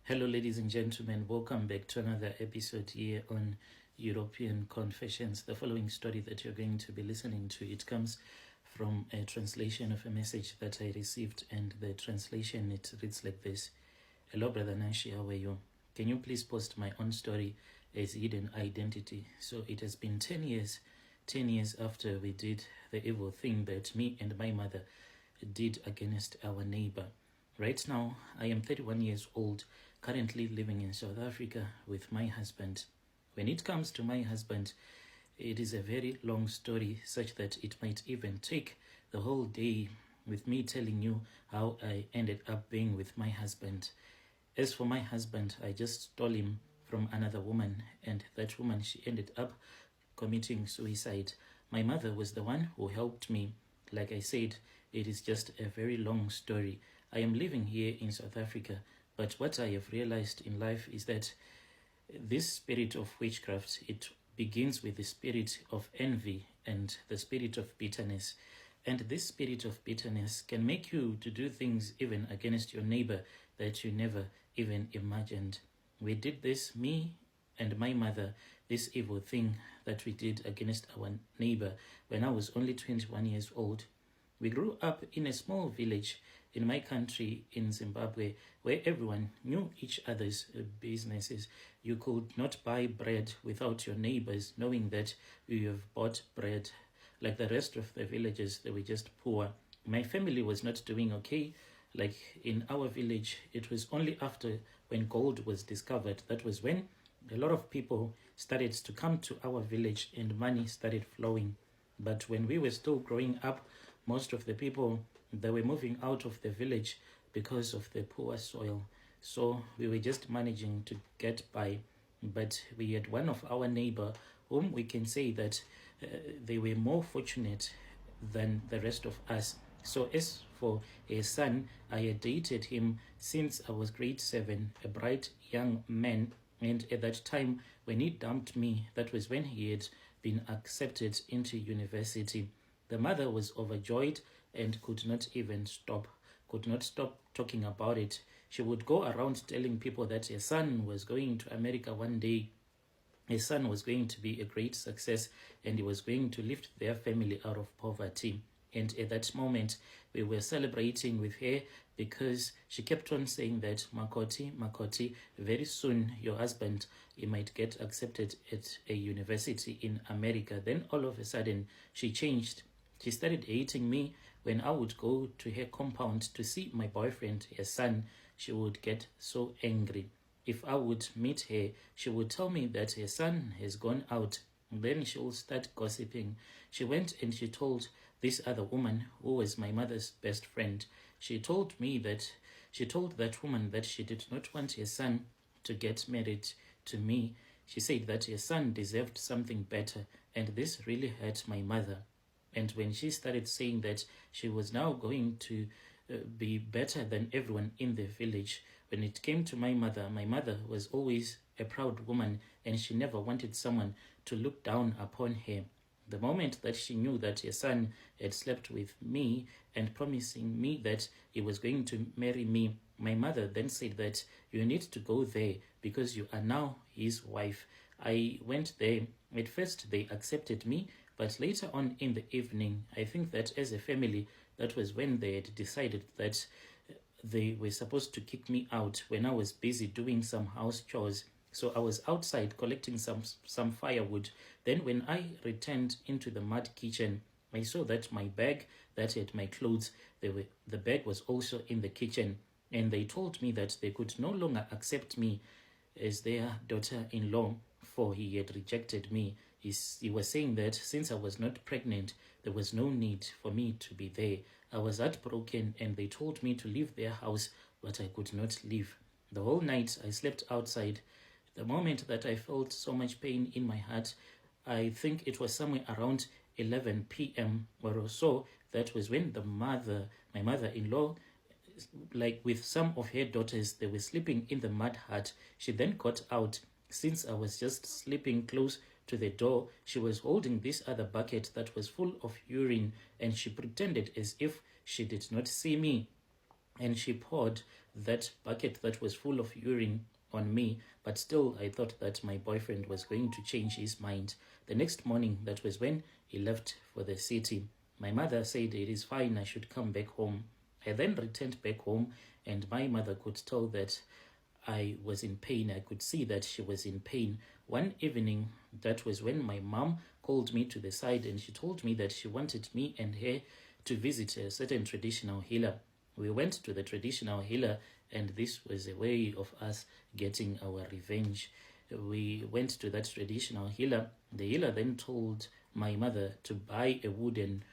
Hello, ladies and gentlemen. Welcome back to another episode here on European Confessions. The following story that you're going to be listening to, it comes from a translation of a message that I received, and the translation, it reads like this. Hello, Brother Nashi, how are you? Can you please post my own story as hidden identity? So it has been 10 years after we did the evil thing that me and my mother did against our neighbor. Right now, I am 31 years old, currently living in South Africa with my husband. When it comes to my husband, it is a very long story, such that it might even take the whole day with me telling you how I ended up being with my husband. As for my husband, I just stole him from another woman, and that woman, she ended up committing suicide. My mother was the one who helped me. Like I said, it is just a very long story. I am living here in South Africa, but what I have realized in life is that this spirit of witchcraft, it begins with the spirit of envy and the spirit of bitterness. And this spirit of bitterness can make you to do things even against your neighbor that you never even imagined. We did this, me and my mother, this evil thing that we did against our neighbor when I was only 21 years old. We grew up in a small village in my country, in Zimbabwe, where everyone knew each other's businesses. You could not buy bread without your neighbors knowing that you have bought bread. Like the rest of the villagers, they were just poor. My family was not doing okay. Like in our village, it was only after when gold was discovered, that was when a lot of people started to come to our village and money started flowing. But when we were still growing up, most of the people, they were moving out of the village because of the poor soil. So we were just managing to get by. But we had one of our neighbor whom we can say that they were more fortunate than the rest of us. So as for a son, I had dated him since I was grade 7, a bright young man. And at that time, when he dumped me, that was when he had been accepted into university. The mother was overjoyed and could not stop talking about it. She would go around telling people that her son was going to America one day. His son was going to be a great success, and he was going to lift their family out of poverty. And at that moment, we were celebrating with her because she kept on saying that, Makoti, very soon your husband, he might get accepted at a university in America. Then all of a sudden, she changed. She started hating me. When I would go to her compound to see my boyfriend, her son, she would get so angry. If I would meet her, she would tell me that her son has gone out. Then she will start gossiping. She went and she told this other woman, who was my mother's best friend. She told that woman that she did not want her son to get married to me. She said that her son deserved something better, and this really hurt my mother. And when she started saying that she was now going to be better than everyone in the village, when it came to my mother was always a proud woman, and she never wanted someone to look down upon her. The moment that she knew that her son had slept with me and promising me that he was going to marry me, my mother then said that you need to go there because you are now his wife. I went there. At first, they accepted me, but later on in the evening, I think that as a family, that was when they had decided that they were supposed to kick me out when I was busy doing some house chores. So I was outside collecting some firewood. Then when I returned into the mud kitchen, I saw that my bag that had my clothes, the bag was also in the kitchen. And they told me that they could no longer accept me as their daughter-in-law, for he had rejected me. He was saying that since I was not pregnant, there was no need for me to be there. I was heartbroken, and they told me to leave their house, but I could not leave. The whole night I slept outside. The moment that I felt so much pain in my heart, I think it was somewhere around 11 p.m. or so, that was when my mother-in-law, like with some of her daughters, they were sleeping in the mud hut. She then got out. Since I was just sleeping close to the door, she was holding this other bucket that was full of urine, and she pretended as if she did not see me. and she poured that bucket that was full of urine on me. But still, I thought that my boyfriend was going to change his mind. The next morning, that was when he left for the city. My mother said it is fine, I should come back home. I then returned back home, and my mother could tell that I was in pain. I could see that she was in pain. One evening, that was when my mom called me to the side, and she told me that she wanted me and her to visit a certain traditional healer. We went to the traditional healer, and this was a way of us getting our revenge. We went to that traditional healer. The healer then told my mother to buy a wooden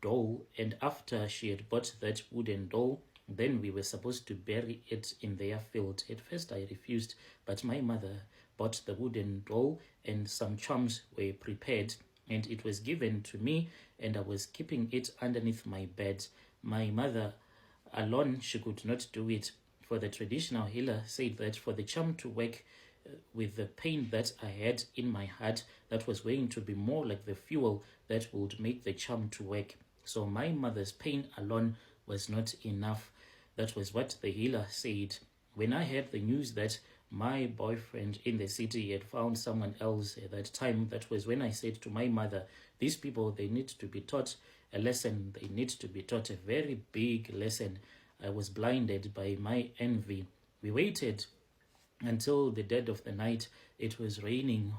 doll, and after she had bought that wooden doll, then we were supposed to bury it in their field. At first I refused, but my mother bought the wooden doll, and some charms were prepared, and it was given to me, and I was keeping it underneath my bed. My mother alone, she could not do it. For the traditional healer said that for the charm to work, with the pain that I had in my heart, that was going to be more like the fuel that would make the charm to work. So my mother's pain alone was not enough. That was what the healer said. When I heard the news that my boyfriend in the city had found someone else at that time, that was when I said to my mother, these people, they need to be taught a lesson. They need to be taught a very big lesson. I was blinded by my envy. We waited until the dead of the night. It was raining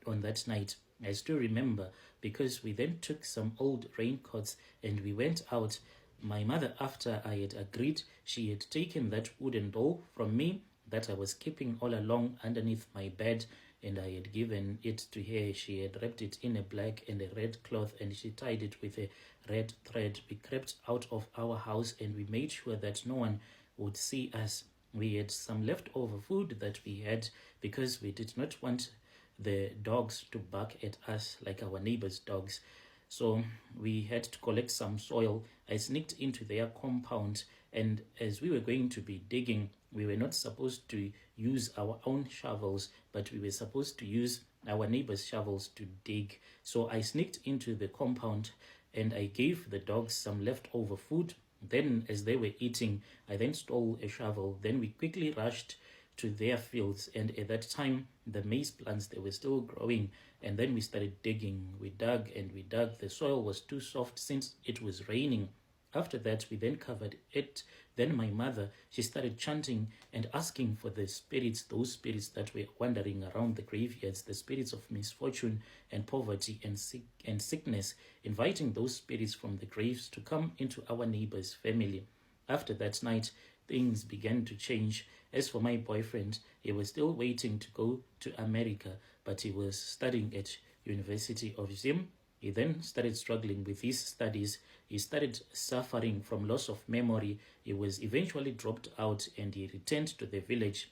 on that night. I still remember, because we then took some old raincoats and we went out. My mother, after I had agreed, she had taken that wooden doll from me that I was keeping all along underneath my bed, and I had given it to her. She had wrapped it in a black and a red cloth, and she tied it with a red thread. We crept out of our house, and we made sure that no one would see us. We had some leftover food that we had, because we did not want the dogs to bark at us like our neighbors' dogs. So we had to collect some soil. I sneaked into their compound, and as we were going to be digging, we were not supposed to use our own shovels, but we were supposed to use our neighbors' shovels to dig. So I sneaked into the compound, and I gave the dogs some leftover food. Then, as they were eating, I then stole a shovel. Then we quickly rushed to their fields, and at that time the maize plants, they were still growing, and then we started digging. We dug and we dug. The soil was too soft since it was raining. After that, we then covered it. Then my mother, she started chanting and asking for the spirits, those spirits that were wandering around the graveyards, the spirits of misfortune and poverty and sickness, inviting those spirits from the graves to come into our neighbor's family. After that night, things began to change. As for my boyfriend, he was still waiting to go to America, but he was studying at University of Zim. He then started struggling with his studies. He started suffering from loss of memory. He was eventually dropped out, and he returned to the village.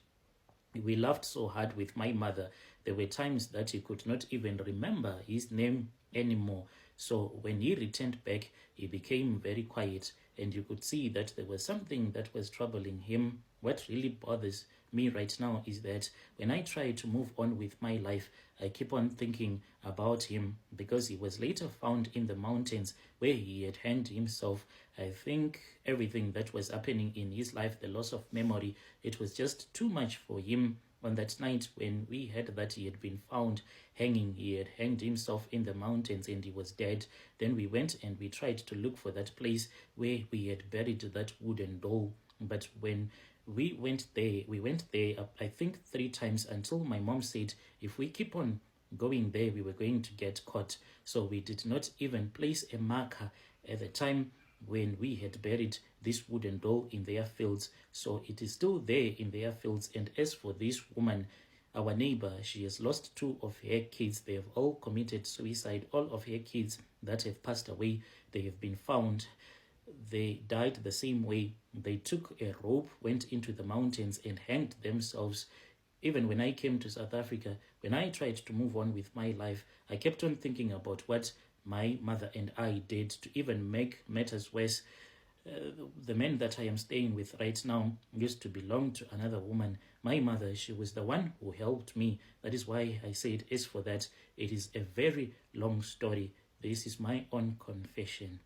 We laughed so hard with my mother. There were times that he could not even remember his name anymore. So when he returned back, he became very quiet, and you could see that there was something that was troubling him. What really bothers me right now is that when I try to move on with my life, I keep on thinking about him, because he was later found in the mountains where he had hanged himself. I think everything that was happening in his life, the loss of memory, it was just too much for him. On that night when we heard that he had been found hanging, he had hanged himself in the mountains and he was dead. Then we went and we tried to look for that place where we had buried that wooden doll. But when we went there, I think 3 times, until my mom said if we keep on going there, we were going to get caught. So we did not even place a marker at the time when we had buried this wooden doll in their fields. So it is still there in their fields. And as for this woman, our neighbor, she has lost 2 of her kids. They have all committed suicide. All of her kids that have passed away, they have been found. They died the same way. They took a rope, went into the mountains and hanged themselves. Even when I came to South Africa, when I tried to move on with my life, I kept on thinking about what my mother and I did. To even make matters worse, the man that I am staying with right now used to belong to another woman. My mother, she was the one who helped me. That is why I said, as for that, it is a very long story. This is my own confession.